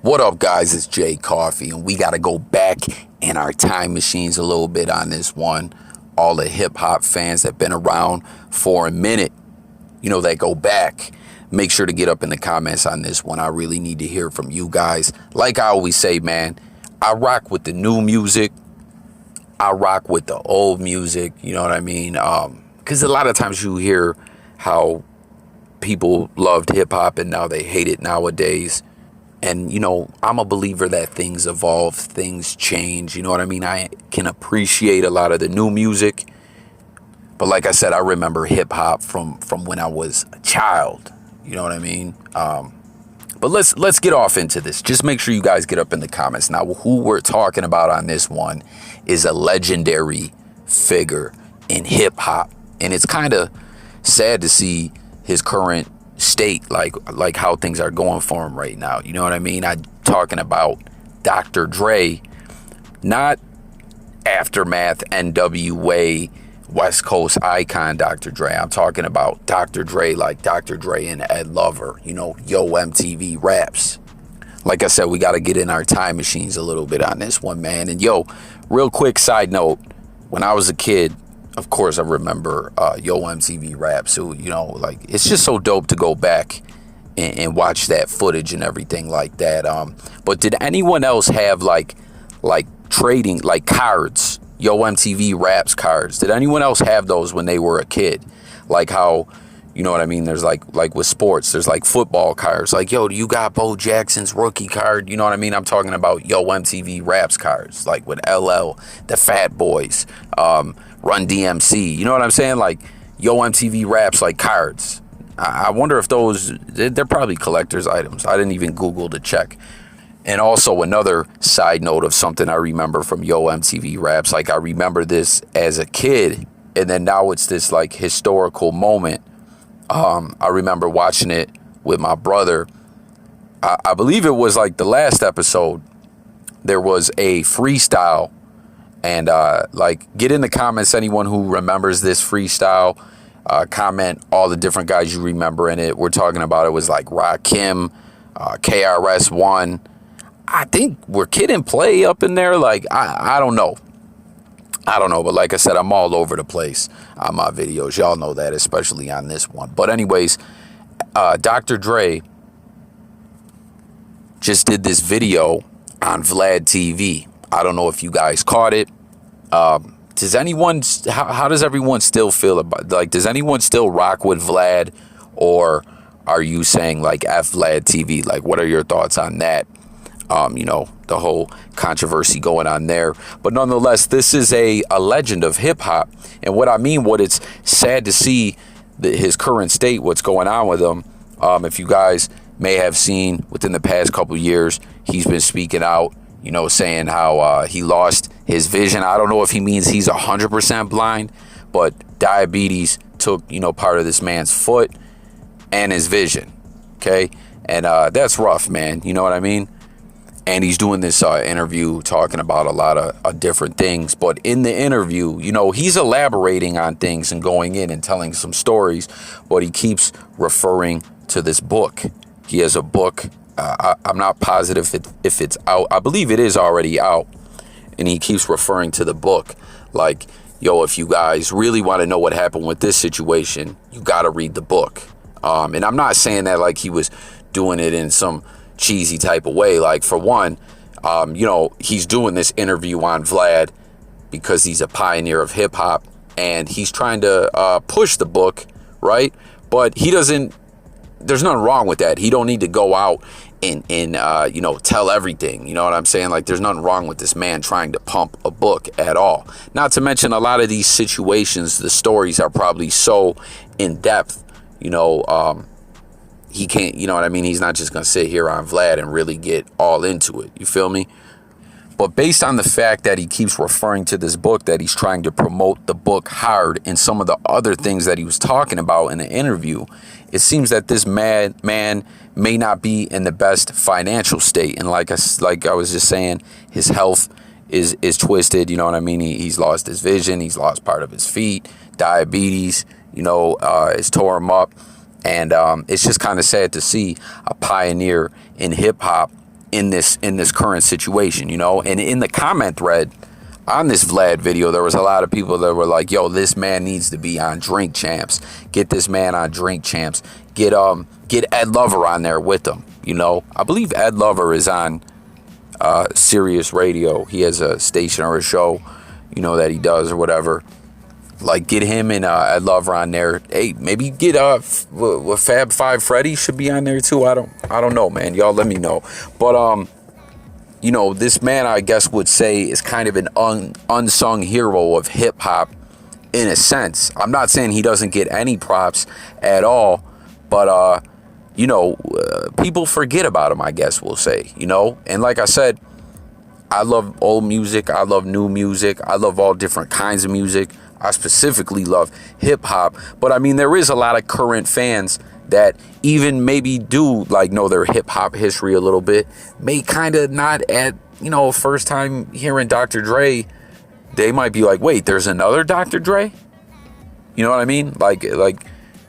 What up, guys? It's Jay Coffee, and we got to go back in our time machines a little bit on this one. All the hip hop fans that have been around for a minute, that go back, make sure to get up in the comments on this one. I really need to hear from you guys. Like I always say, man, I rock with the new music. I rock with the old music, you know what I mean? Because a lot of times you hear how people loved hip hop and now they hate it nowadays. And, I'm a believer that things evolve, things change. You know what I mean? I can appreciate a lot of the new music. But like I said, I remember hip hop from when I was a child. You know what I mean? But let's get off into this. Just make sure you guys get up in the comments. Now, who we're talking about on this one is a legendary figure in hip hop. And it's kind of sad to see his current state, like how things are going for him right now. You know what I mean? I'm talking about Dr. Dre, not Aftermath, NWA, West Coast icon Dr. Dre. I'm talking about Dr. Dre, like Dr. Dre and Ed Lover, Yo MTV Raps. Like I said, we got to get in our time machines a little bit on this one, man. And real quick side note, when I was a kid, of course, I remember Yo MTV Raps. So, it's just so dope to go back and watch that footage and everything like that. But did anyone else have like trading, like cards, Yo MTV Raps cards? Did anyone else have those when they were a kid? Like how, you know what I mean? There's like with sports, there's like football cards. Like, do you got Bo Jackson's rookie card? You know what I mean? I'm talking about Yo MTV Raps cards, like with LL, the Fat Boys, Run DMC. You know what I'm saying? Like Yo MTV Raps, like cards. I wonder if those, they're probably collector's items. I didn't even Google to check. And also another side note of something I remember from Yo MTV Raps. Like I remember this as a kid, and then now it's this like historical moment. I remember watching it with my brother. I believe it was like the last episode. There was a freestyle. And get in the comments, anyone who remembers this freestyle. Comment all the different guys you remember in it. We're talking about it was like Rakim, krs-one. I think were Kid and Play up in there. Like, I don't know. But like I said, I'm all over the place on my videos. Y'all know that, especially on this one. But anyways, Dr. Dre just did this video on Vlad TV. I don't know if you guys caught it. Does anyone, how does everyone still feel about, like, does anyone still rock with Vlad? Or are you saying, like, F Vlad TV? Like, what are your thoughts on that? The whole controversy going on there. But nonetheless, this is a legend of hip hop. And what I mean, what it's sad to see his current state, what's going on with him. If you guys may have seen within the past couple of years, he's been speaking out, saying how he lost his vision. I don't know if he means he's 100% blind, but diabetes took, part of this man's foot and his vision. Okay. And that's rough, man. You know what I mean? And he's doing this interview talking about a lot of different things. But in the interview, he's elaborating on things and going in and telling some stories. But he keeps referring to this book. He has a book. I'm not positive if it's out. I believe it is already out. And he keeps referring to the book. Like, if you guys really want to know what happened with this situation, you got to read the book. And I'm not saying that like he was doing it in some cheesy type of way. Like, for one, he's doing this interview on Vlad because he's a pioneer of hip hop and he's trying to push the book, right? But there's nothing wrong with that. He don't need to go out and tell everything. You know what I'm saying? Like, there's nothing wrong with this man trying to pump a book at all. Not to mention, a lot of these situations, the stories are probably so in depth, he can't, you know what I mean? He's not just going to sit here on Vlad and really get all into it. You feel me? But based on the fact that he keeps referring to this book, that he's trying to promote the book hard, and some of the other things that he was talking about in the interview, it seems that this man may not be in the best financial state. And like I was just saying, his health is twisted. You know what I mean? He's lost his vision. He's lost part of his feet. Diabetes, it's tore him up. And it's just kind of sad to see a pioneer in hip hop in this current situation, you know. And in the comment thread on this Vlad video, there was a lot of people that were like, yo, this man needs to be on Drink Champs. Get this man on Drink Champs. Get Ed Lover on there with him, you know. I believe Ed Lover is on Sirius Radio. He has a station or a show, you know, that he does or whatever. Like, get him and Ed Lover on there. Hey, maybe get Fab Five Freddy should be on there too. I don't know, man. Y'all let me know. But you know, this man, I guess, would say is kind of an unsung hero of hip hop in a sense. I'm not saying he doesn't get any props at all, but you know, people forget about him, I guess we'll say, you know. And like I said, I love old music. I love new music. I love all different kinds of music. I specifically love hip hop. But I mean, there is a lot of current fans that even maybe do like know their hip hop history a little bit, may kind of not at, you know, first time hearing Dr. Dre, they might be like, wait, there's another Dr. Dre? You know what I mean? Like,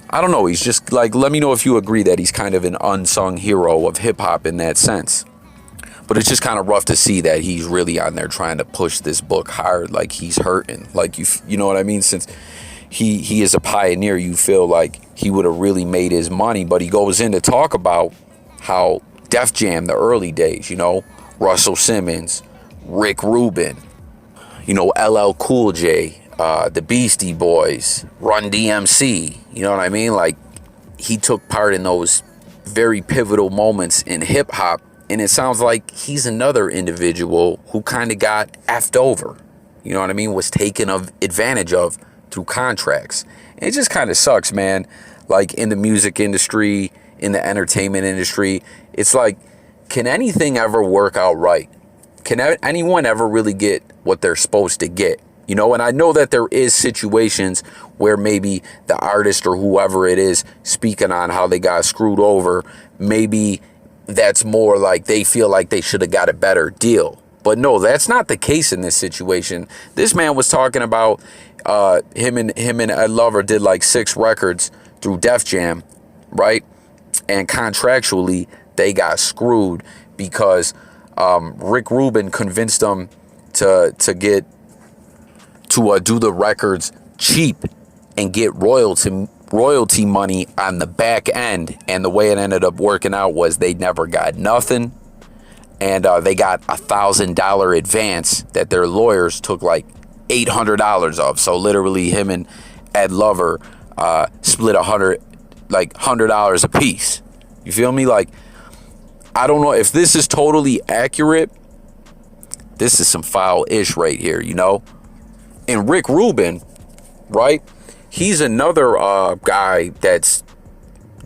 I don't know. He's just like, let me know if you agree that he's kind of an unsung hero of hip hop in that sense. But it's just kind of rough to see that he's really on there trying to push this book hard. Like, he's hurting. Like, you know what I mean? Since he is a pioneer, you feel like he would have really made his money. But he goes in to talk about how Def Jam, the early days, you know, Russell Simmons, Rick Rubin, you know, LL Cool J, the Beastie Boys, Run DMC, you know what I mean? Like, he took part in those very pivotal moments in hip hop. And it sounds like he's another individual who kind of got effed over, you know what I mean, was taken advantage of through contracts. And it just kind of sucks, man. Like, in the music industry, in the entertainment industry, it's like, can anything ever work out right? Can anyone ever really get what they're supposed to get? You know, and I know that there is situations where maybe the artist or whoever it is speaking on how they got screwed over, maybe that's more like they feel like they should have got a better deal. But no, that's not the case in this situation. This man was talking about him and Ed Lover did like 6 records through Def Jam, right? And contractually, they got screwed because Rick Rubin convinced them to do the records cheap and get royalty money on the back end. And the way it ended up working out was they never got nothing. And they got $1,000 advance that their lawyers took like $800 of. So literally him and Ed Lover split $100 a piece. You feel me? Like, I don't know if this is totally accurate. This is some foul-ish right here, you know? And Rick Rubin, right? He's another guy that's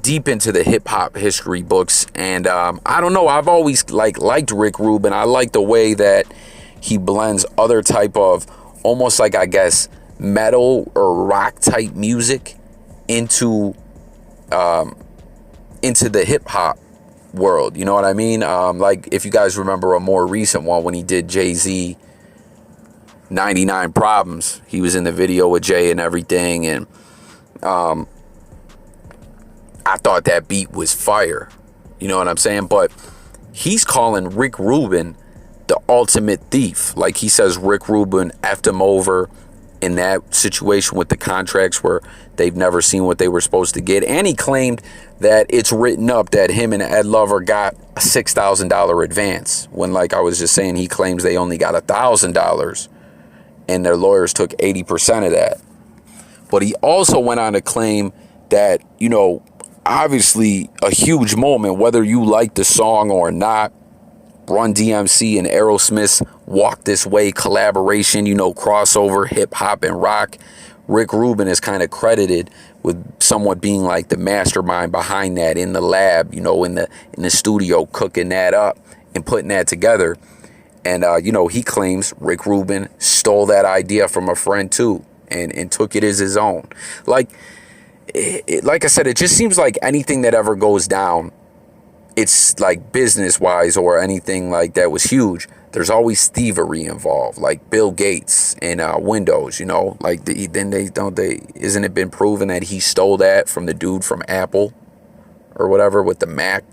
deep into the hip-hop history books. And I don't know. I've always liked Rick Rubin. I like the way that he blends other type of almost like, I guess, metal or rock type music into the hip-hop world. You know what I mean? Like, if you guys remember a more recent one when he did Jay-Z 99 Problems, he was in the video with Jay and everything, and I thought that beat was fire. You know what I'm saying? But he's calling Rick Rubin the ultimate thief. Like, he says Rick Rubin effed him over in that situation with the contracts where they've never seen what they were supposed to get. And he claimed that it's written up that him and Ed Lover got a $6,000 advance, when, like I was just saying, he claims they only got $1,000 and their lawyers took 80% of that. But he also went on to claim that, you know, obviously a huge moment, whether you like the song or not, Run DMC and Aerosmith's Walk This Way collaboration, you know, crossover hip hop and rock. Rick Rubin is kind of credited with somewhat being like the mastermind behind that, in the lab, you know, in the studio, cooking that up and putting that together. And you know, he claims Rick Rubin stole that idea from a friend too, and took it as his own. Like I said, it just seems like anything that ever goes down, it's like business-wise or anything like that was huge, there's always thievery involved. Like Bill Gates and Windows, you know, like isn't it been proven that he stole that from the dude from Apple or whatever with the Mac,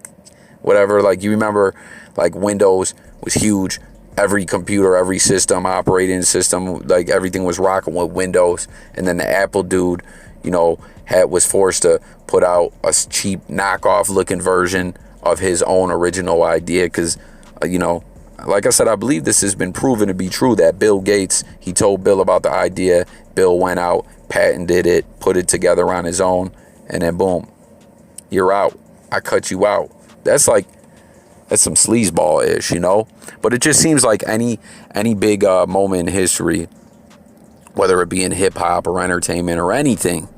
whatever? Like, you remember, Like Windows was huge. Every computer, every system, operating system, like everything was rocking with Windows. And then the Apple dude, was forced to put out a cheap knockoff looking version of his own original idea. Because, like I said, I believe this has been proven to be true, that Bill Gates, he told Bill about the idea. Bill went out, patented it, put it together on his own, and then boom, you're out. I cut you out. That's some sleazeball-ish, But it just seems like any big moment in history, whether it be in hip-hop or entertainment or anything,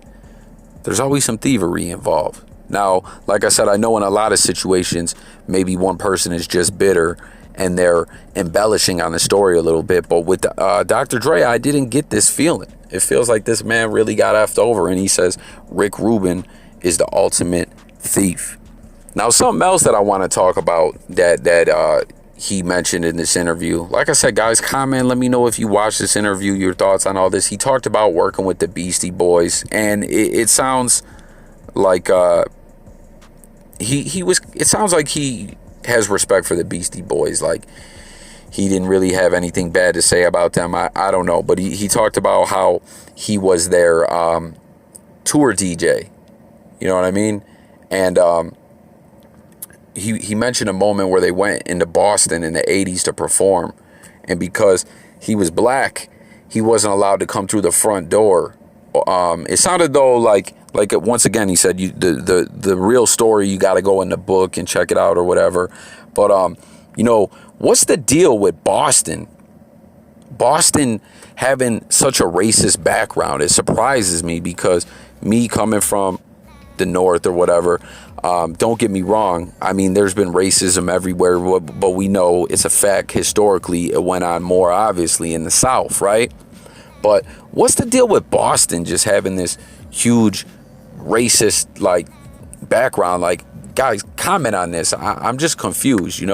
there's always some thievery involved. Now, like I said, I know in a lot of situations, maybe one person is just bitter and they're embellishing on the story a little bit. But with Dr. Dre, I didn't get this feeling. It feels like this man really got effed over. And he says Rick Rubin is the ultimate thief. Now, something else that I want to talk about that he mentioned in this interview. Like I said, guys, comment. Let me know if you watched this interview, your thoughts on all this. He talked about working with the Beastie Boys. And it sounds like it sounds like he has respect for the Beastie Boys. Like, he didn't really have anything bad to say about them. I don't know. But he talked about how he was their tour DJ. You know what I mean? And he mentioned a moment where they went into Boston in the 80s to perform. And because he was black, he wasn't allowed to come through the front door. It sounded though like once again, he said the real story, you got to go in the book and check it out or whatever. But what's the deal with Boston having such a racist background? It surprises me, because me coming from the North or whatever, don't get me wrong, I mean, there's been racism everywhere, but we know it's a fact. Historically, it went on more obviously in the South, right? But what's the deal with Boston just having this huge racist background? Guys, comment on this. I'm just confused,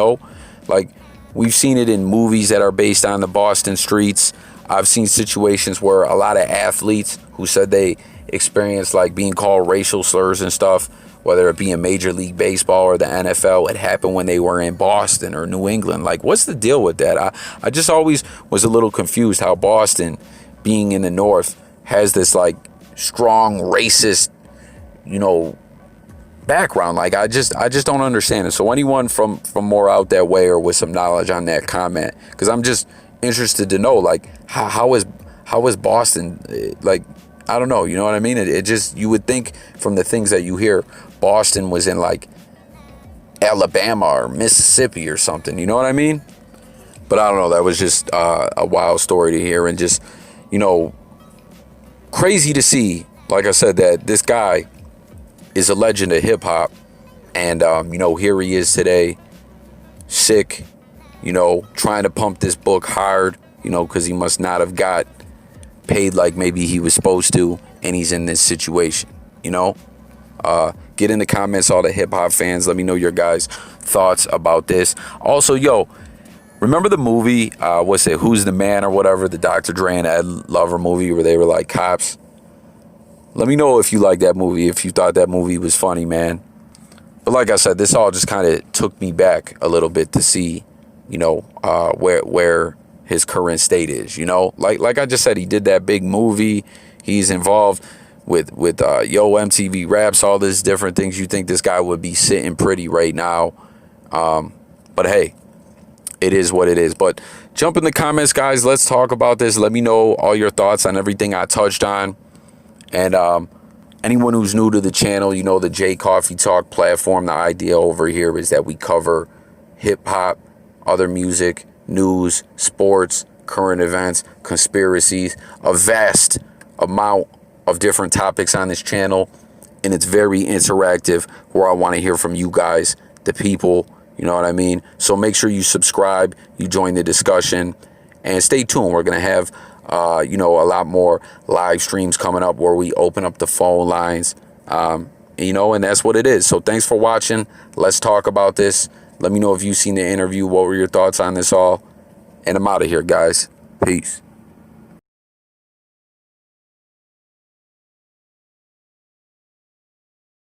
we've seen it in movies that are based on the Boston streets. I've seen situations where a lot of athletes who said they experienced being called racial slurs and stuff, whether it be in Major League Baseball or the NFL, it happened when they were in Boston or New England. What's the deal with that? I just always was a little confused how Boston, being in the North, has this strong racist, background. I just don't understand it. So anyone from more out that way or with some knowledge on that, comment, because I'm just interested to know how is Boston I don't know, you know what I mean? It just, you would think from the things that you hear, Boston was in Alabama or Mississippi or something, you know what I mean? But I don't know, that was just a wild story to hear, and just, crazy to see, like I said, that this guy is a legend of hip hop, and here he is today, sick, trying to pump this book hard, because he must not have got paid like maybe he was supposed to, and he's in this situation. Get in the comments, all the hip hop fans, let me know your guys' thoughts about this. Also, remember the movie, Who's the Man or whatever, the Dr. Dre and Ed Lover movie where they were cops? Let me know if you like that movie, if you thought that movie was funny, man. But like I said, this all just kind of took me back a little bit to see, where his current state is, like I just said, he did that big movie. He's involved with Yo MTV Raps, all these different things. You think this guy would be sitting pretty right now. But hey, it is what it is. But jump in the comments, guys. Let's talk about this. Let me know all your thoughts on everything I touched on. And anyone who's new to the channel, the J Coffee Talk platform, the idea over here is that we cover hip hop, other music, news, sports, current events, conspiracies, a vast amount of different topics on this channel. And it's very interactive, where I want to hear from you guys, the people, you know what I mean? So make sure you subscribe, you join the discussion, and stay tuned. We're going to have a lot more live streams coming up where we open up the phone lines, and that's what it is. So thanks for watching. Let's talk about this. Let me know if you've seen the interview. What were your thoughts on this all? And I'm out of here, guys. Peace.